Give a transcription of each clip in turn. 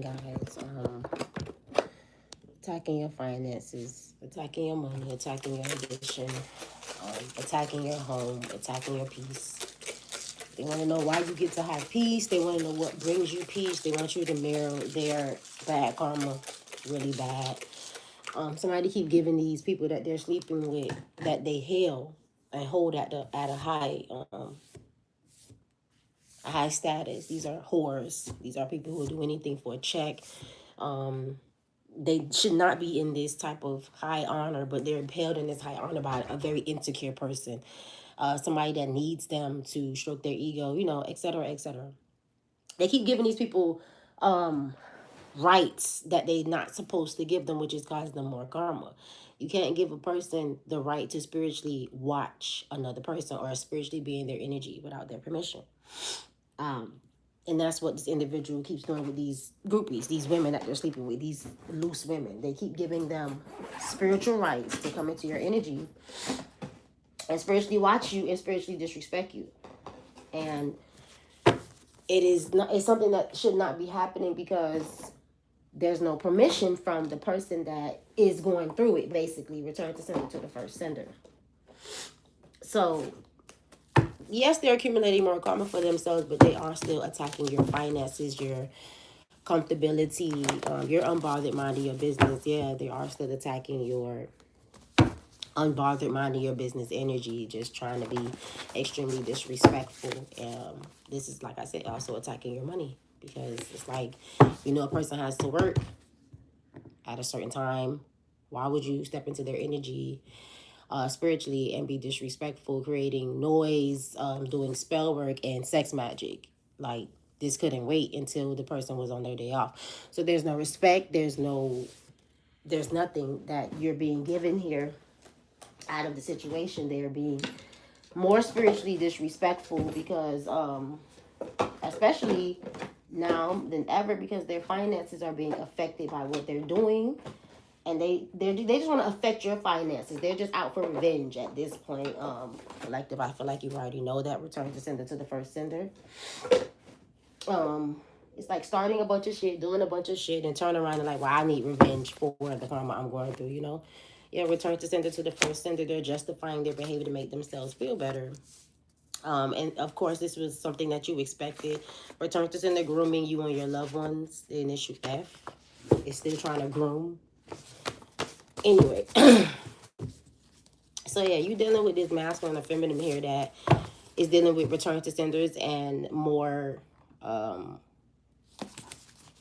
guys. Attacking your finances, attacking your money, attacking your addiction, attacking your home, attacking your peace. They want to know why you get to have peace. They want to know what brings you peace. They want you to mirror their bad karma, really bad. Somebody keep giving these people that they're sleeping with that they hail and hold at a high status. These are whores. These are people who will do anything for a check. Um, they should not be in this type of high honor, but they're held in this high honor by a very insecure person, somebody that needs them to stroke their ego, et cetera, et cetera. They keep giving these people rights that they're not supposed to give them, which is causing them more karma. You can't give a person the right to spiritually watch another person or spiritually be in their energy without their permission. Um, and that's what this individual keeps doing with these groupies, these women that they're sleeping with, these loose women. They keep giving them spiritual rights to come into your energy and spiritually watch you and spiritually disrespect you. And it's something that should not be happening because there's no permission from the person that is going through it. Basically, return to sender to the first sender. So yes, they're accumulating more karma for themselves, but they are still attacking your finances, your comfortability, your unbothered mind of your business. Yeah, they are still attacking your unbothered mind of your business energy, just trying to be extremely disrespectful. This is, like I said, also attacking your money because it's like, a person has to work at a certain time. Why would you step into their energy spiritually and be disrespectful, creating noise, doing spell work and sex magic? Like, this couldn't wait until the person was on their day off. So there's no respect. There's nothing that you're being given here out of the situation. They're being more spiritually disrespectful because, especially now than ever, because their finances are being affected by what they're doing, and they just want to affect your finances. They're just out for revenge at this point. Collective, I feel like you already know that. Return to sender to the first sender. It's like starting a bunch of shit, doing a bunch of shit, and turn around and like, well, I need revenge for the karma I'm going through. Yeah, return to sender to the first sender. They're justifying their behavior to make themselves feel better. And of course, this was something that you expected. Return to sender grooming you and your loved ones. The initial F is still trying to groom. Anyway, so yeah, you dealing with this masculine and feminine here that is dealing with return to senders and more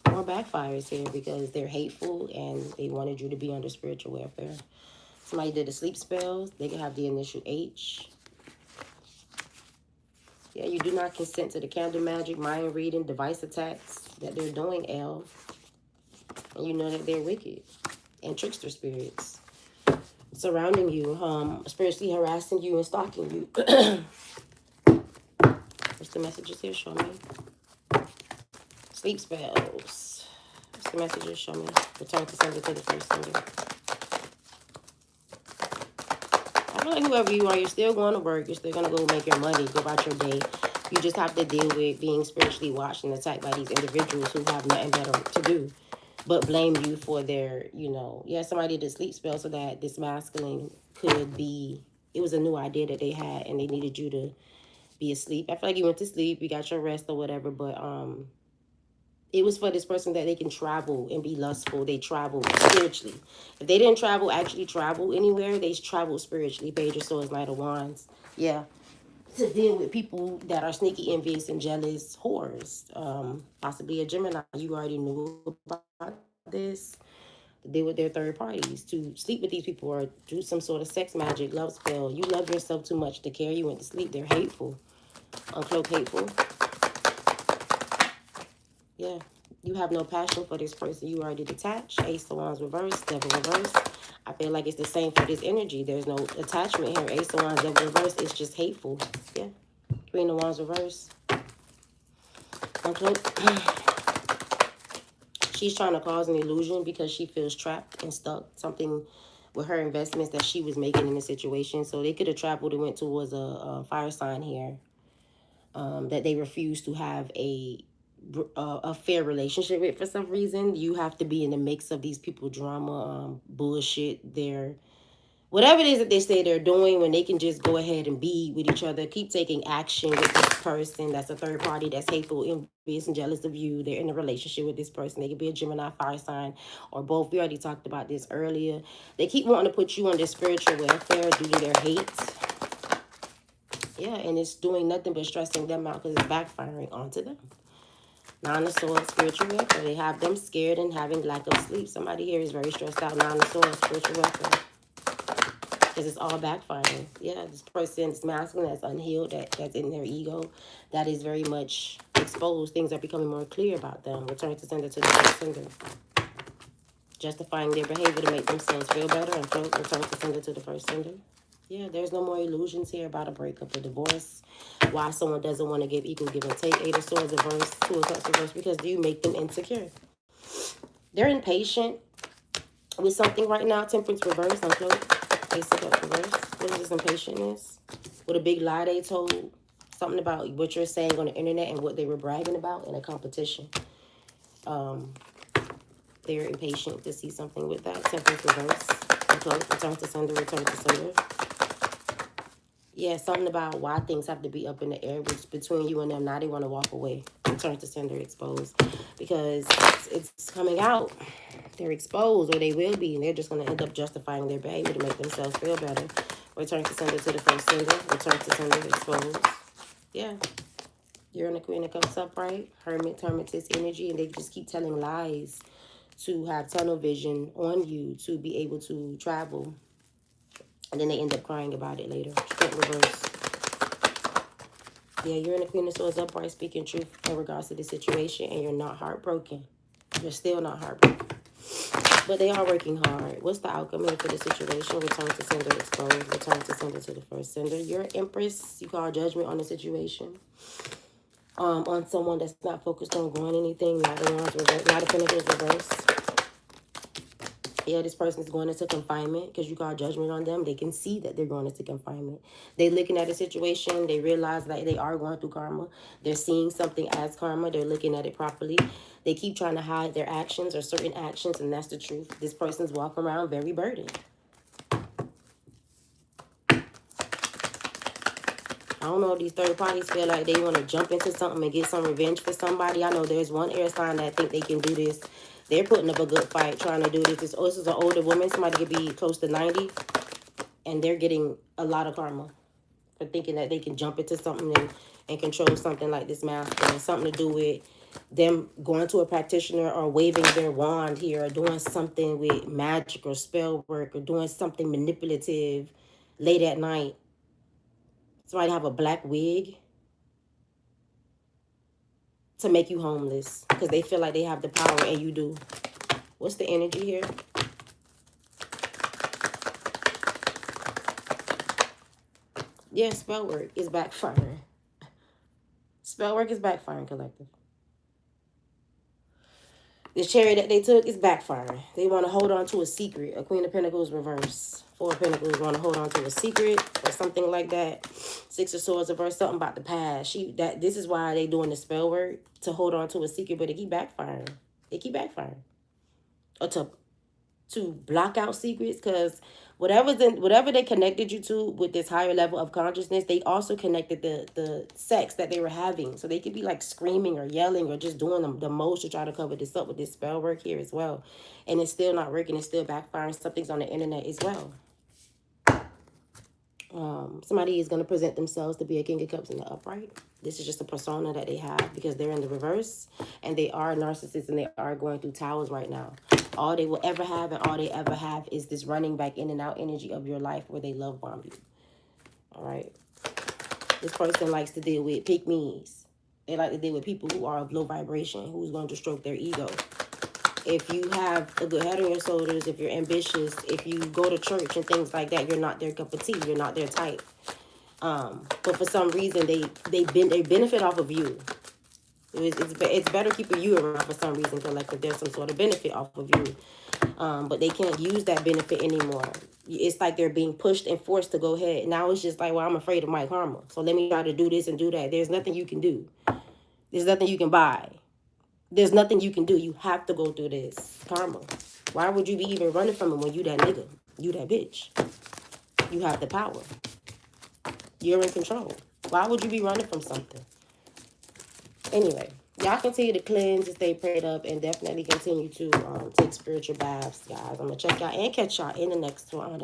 backfires here because they're hateful and they wanted you to be under spiritual welfare. Somebody did a sleep spell. They can have the initial H. Yeah, you do not consent to the candle magic, mind reading, device attacks that they're doing, L. And you know that they're wicked and trickster spirits surrounding you, spiritually harassing you and stalking you. What's the messages here? Show me. Sleep spells. What's the messages? Show me. Return to sender to the first sender. I feel like whoever you are, you're still going to work. You're still going to go make your money, go about your day. You just have to deal with being spiritually watched and attacked by these individuals who have nothing better to do but blame you for their, somebody did sleep spell so that this masculine could be, it was a new idea that they had and they needed you to be asleep. I feel like you went to sleep, you got your rest or whatever, but it was for this person that they can travel and be lustful. They travel spiritually. If they didn't actually travel anywhere, they travel spiritually. Page of Swords, Knight of Wands. Yeah. To deal with people that are sneaky, envious, and jealous whores. Possibly a Gemini. You already knew about this. To deal with their third parties. To sleep with these people or do some sort of sex magic, love spell. You love yourself too much to care. You went to sleep. They're hateful. Uncloak hateful. Yeah. You have no passion for this person. You already detached. Ace of Wands reverse. Devil reverse. I feel like it's the same for this energy. There's no attachment here. Ace of Wands, Devil reverse. It's just hateful. Yeah. Queen of Wands reverse. Uncloak. She's trying to cause an illusion because she feels trapped and stuck. Something with her investments that she was making in the situation. So they could have traveled and went towards a fire sign here. That they refuse to have a a fair relationship with for some reason. You have to be in the mix of these people drama, bullshit, their whatever it is that they say they're doing, when they can just go ahead and be with each other, keep taking action with this person that's a third party that's hateful, envious, and jealous of you. They're in a relationship with this person. They could be a Gemini fire sign or both. We already talked about this earlier. They keep wanting to put you on their spiritual welfare due to their hate. Yeah, and it's doing nothing but stressing them out because it's backfiring onto them. Nine of Swords, spiritual welfare. They have them scared and having lack of sleep. Somebody here is very stressed out. Nine of Swords, spiritual welfare. Because it's all backfiring. Yeah, this person is masculine, that's unhealed, that's in their ego, that is very much exposed. Things are becoming more clear about them. Return to sender to the first sender. Justifying their behavior to make themselves feel better and return to sender to the first sender. Yeah, there's no more illusions here about a breakup or divorce. Why someone doesn't want to give equal give and take. Eight of Swords reverse, Two of Cups reverse, because you make them insecure. They're impatient with something right now. Temperance reverse, uncloak. Ace of Cups reverse. What is this impatientness? With a big lie they told. Something about what you're saying on the internet and what they were bragging about in a competition. They're impatient to see something with that. Temperance reverse. Uncloak. Return to sender. Return to sender. Yeah, something about why things have to be up in the air, which between you and them, now they want to walk away. Return to sender exposed. Because it's coming out. They're exposed, or they will be, and they're just going to end up justifying their behavior to make themselves feel better. Return to sender to the first sender. Return to sender exposed. Yeah. You're in the Queen of Cups upright. Hermit, Hermitess energy, and they just keep telling lies to have tunnel vision on you to be able to travel. And then they end up crying about it later. Strength reverse. Yeah, you're in the Queen of Swords upright, speaking truth in regards to the situation, and you're not heartbroken. You're still not heartbroken. But they are working hard. What's the outcome here for the situation? Return to sender exposed. Return to sender to the first sender. You're Empress. You call judgment on the situation. On someone that's not focused on growing anything. Not the ones reverse. Not the Pentacles reverse. Yeah, this person is going into confinement because you got judgment on them. They can see that they're going into confinement. They're looking at a situation. They realize that they are going through karma. They're seeing something as karma. They're looking at it properly. They keep trying to hide their actions or certain actions, and that's the truth. This person's walking around very burdened. I don't know if these third parties feel like they want to jump into something and get some revenge for somebody. I know there's one air sign that think they can do this. They're putting up a good fight trying to do this. This is an older woman. Somebody could be close to 90. And they're getting a lot of karma for thinking that they can jump into something and control something like this masculine. Something to do with them going to a practitioner or waving their wand here or doing something with magic or spell work or doing something manipulative late at night. Somebody have a black wig to make you homeless because they feel like they have the power and you do. What's the energy here? Yeah, spell work is backfiring. Spell work is backfiring, collective. The chariot that they took is backfiring. They want to hold on to a secret. A Queen of Pentacles reverse. Four of Pentacles want to hold on to a secret or something like that. Six of Swords reverse. Something about the past. This is why they doing the spell work, to hold on to a secret, but they keep backfiring. They keep backfiring. Or to block out secrets, because whatever they connected you to with this higher level of consciousness, they also connected the sex that they were having. So they could be like screaming or yelling or just doing the most to try to cover this up with this spell work here as well. And it's still not working. It's still backfiring. Something's on the internet as well. Somebody is going to present themselves to be a King of Cups in the upright. This is just a persona that they have because they're in the reverse and they are narcissists and they are going through towers right now. All they will ever have and all they ever have is this running back in and out energy of your life where they love bomb you. All right. This person likes to deal with pick-me's. They like to deal with people who are of low vibration, who's going to stroke their ego. If you have a good head on your shoulders, if you're ambitious, if you go to church and things like that, you're not their cup of tea. You're not their type. But for some reason, they benefit off of you. It's better keeping you around for some reason, collective. There's some sort of benefit off of you. But they can't use that benefit anymore. It's like they're being pushed and forced to go ahead. Now it's just like, well, I'm afraid of my karma. So let me try to do this and do that. There's nothing you can do. There's nothing you can buy. There's nothing you can do. You have to go through this karma. Why would you be even running from him when you that nigga? You that bitch. You have the power. You're in control. Why would you be running from something? Anyway, y'all continue to cleanse and stay prayed up, and definitely continue to take spiritual baths, guys. I'm going to check y'all and catch y'all in the next one.